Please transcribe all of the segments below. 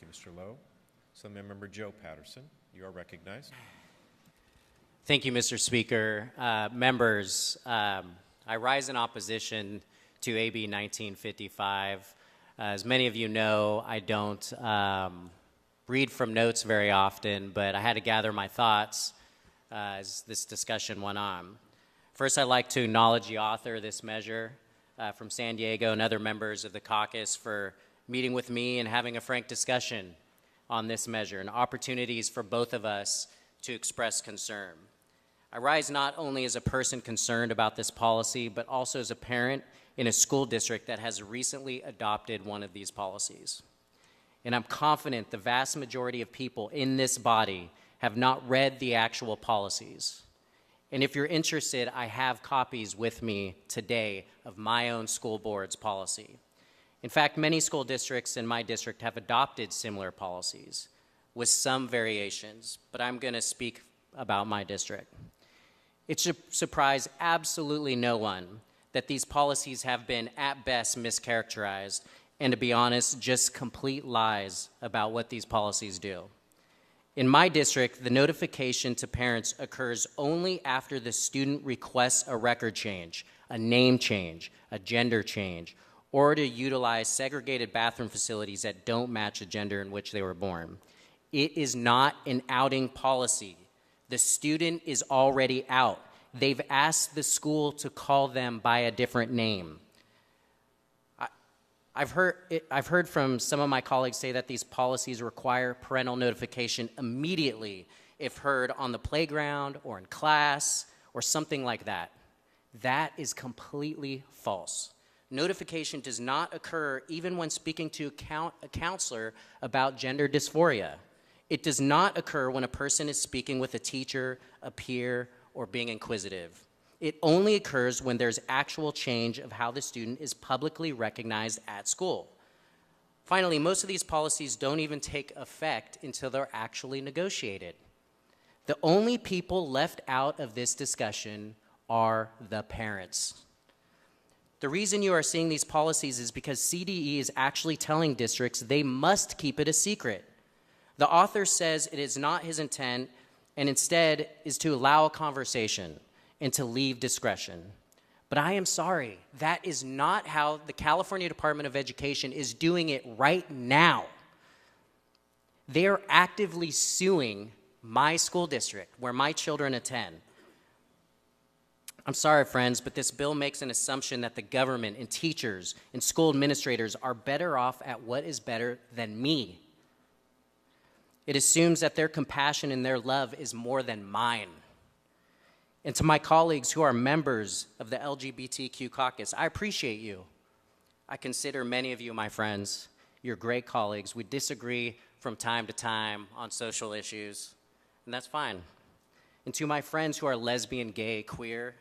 Mr. Lowe. Assembly Member Joe Patterson, you are recognized. Thank you, Mr. Speaker. Members, I rise in opposition to AB 1955. As many of you know, I don't read from notes very often, but I had to gather my thoughts as this discussion went on. First, I'd like to acknowledge the author of this measure from San Diego and other members of the caucus for meeting with me and having a frank discussion on this measure and opportunities for both of us to express concern. I rise not only as a person concerned about this policy, but also as a parent in a school district that has recently adopted one of these policies. And I'm confident the vast majority of people in this body have not read the actual policies. And if you're interested, I have copies with me today of my own school board's policy. In fact, many school districts in my district have adopted similar policies with some variations, but I'm going to speak about my district. It should surprise absolutely no one that these policies have been, at best, mischaracterized, and to be honest, just complete lies about what these policies do. In my district, the notification to parents occurs only after the student requests a record change, a name change, a gender change, or to utilize segregated bathroom facilities that don't match the gender in which they were born. It is not an outing policy. The student is already out. They've asked the school to call them by a different name. I've heard from some of my colleagues say that these policies require parental notification immediately if heard on the playground or in class or something like that. That is completely false. Notification does not occur even when speaking to a counselor about gender dysphoria. It does not occur when a person is speaking with a teacher, a peer, or being inquisitive. It only occurs when there's actual change of how the student is publicly recognized at school. Finally, most of these policies don't even take effect until they're actually negotiated. The only people left out of this discussion are the parents. The reason you are seeing these policies is because CDE is actually telling districts they must keep it a secret. The author says it is not his intent and instead is to allow a conversation and to leave discretion. But I am sorry, that is not how the California Department of Education is doing it right now. They are actively suing my school district where my children attend. I'm sorry, friends, but this bill makes an assumption that the government and teachers and school administrators are better off at what is better than me. It assumes that their compassion and their love is more than mine. And to my colleagues who are members of the LGBTQ caucus, I appreciate you. I consider many of you my friends. You're great colleagues. We disagree from time to time on social issues, and that's fine. And to my friends who are lesbian, gay, queer,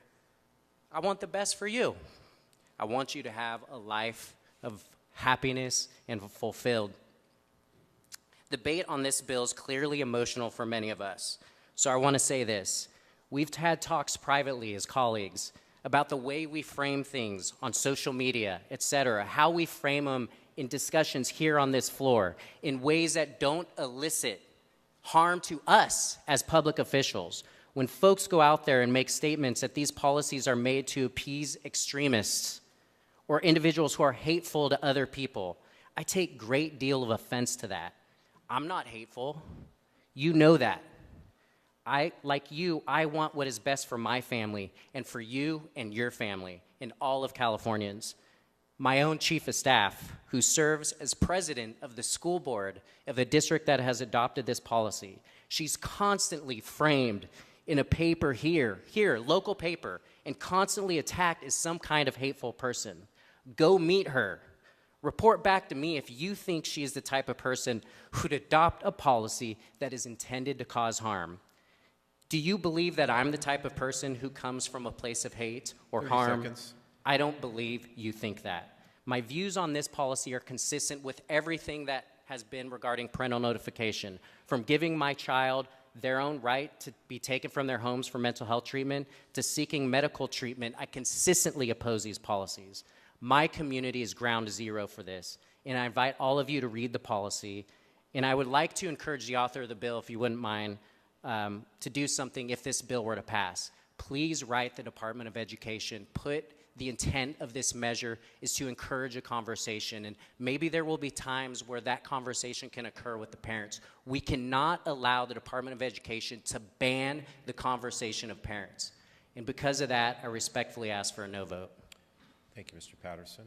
I want the best for you. I want you to have a life of happiness and fulfilled. Debate on this bill is clearly emotional for many of us. So I want to say this. We've had talks privately as colleagues about the way we frame things on social media, etc., how we frame them in discussions here on this floor in ways that don't elicit harm to us as public officials. When folks go out there and make statements that these policies are made to appease extremists or individuals who are hateful to other people, I take great deal of offense to that. I'm not hateful. You know that. Like you, I want what is best for my family and for you and your family and all of Californians. My own chief of staff, who serves as president of the school board of the district that has adopted this policy, she's constantly framed in a paper here, local paper, and constantly attacked as some kind of hateful person. Go meet her. Report back to me if you think she is the type of person who'd adopt a policy that is intended to cause harm. Do you believe that I'm the type of person who comes from a place of hate or 30 harm? seconds. I don't believe you think that. My views on this policy are consistent with everything that has been regarding parental notification, from giving my child their own right to be taken from their homes for mental health treatment to seeking medical treatment. I consistently oppose these policies. My community is ground zero for this, and I invite all of you to read the policy And I would like to encourage the author of the bill, if you wouldn't mind, to do something if this bill were to pass. Please write the Department of Education, put the intent of this measure is to encourage a conversation, and maybe there will be times where that conversation can occur with the parents. We cannot allow the Department of Education to ban the conversation of parents. And because of that, I respectfully ask for a no vote. Thank you, Mr. Patterson.